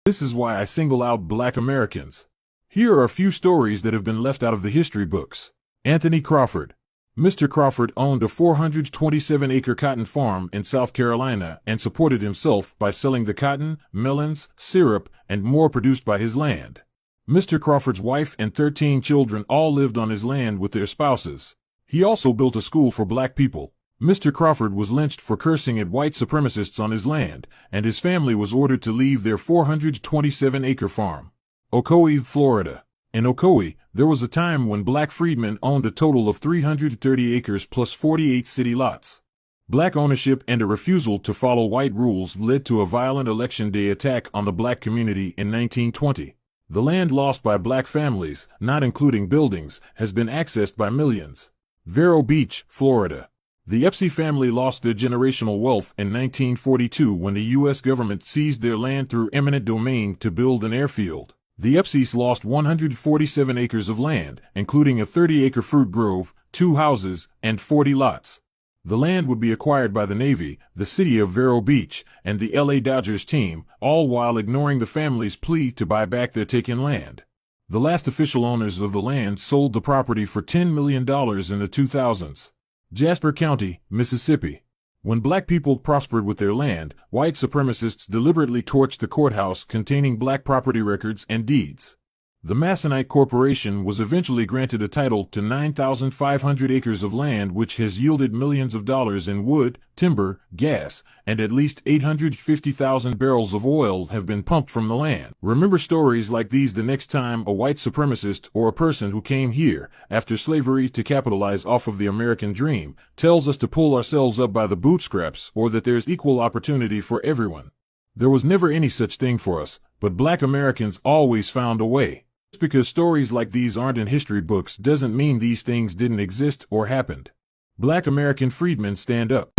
This is why I single out Black Americans. Here are a few stories that have been left out of the history books. Anthony Crawford. Mr. Crawford owned a 427-acre cotton farm in South Carolina and supported himself by selling the cotton, melons, syrup, and more produced by his land. Mr. Crawford's wife and 13 children all lived on his land with their spouses. He also built a school for black people. Mr. Crawford was lynched for cursing at white supremacists on his land, and his family was ordered to leave their 427-acre farm. Ocoee, Florida. In Ocoee, there was a time when black freedmen owned a total of 330 acres plus 48 city lots. Black ownership and a refusal to follow white rules led to a violent Election Day attack on the black community in 1920. The land lost by black families, not including buildings, has been accessed by millions. Vero Beach, Florida. The Epstein family lost their generational wealth in 1942 when the U.S. government seized their land through eminent domain to build an airfield. The Epsteins lost 147 acres of land, including a 30-acre fruit grove, 2 houses, and 40 lots. The land would be acquired by the Navy, the city of Vero Beach, and the LA Dodgers team, all while ignoring the family's plea to buy back their taken land. The last official owners of the land sold the property for $10 million in the 2000s. Jasper County, Mississippi. When black people prospered with their land, white supremacists deliberately torched the courthouse containing black property records and deeds. The Masonite Corporation was eventually granted a title to 9,500 acres of land, which has yielded millions of dollars in wood, timber, gas, and at least 850,000 barrels of oil have been pumped from the land. Remember stories like these the next time a white supremacist or a person who came here after slavery to capitalize off of the American dream tells us to pull ourselves up by the bootstraps or that there's equal opportunity for everyone. There was never any such thing for us, but black Americans always found a way. Just because stories like these aren't in history books doesn't mean these things didn't exist or happened. Black American freedmen stand up.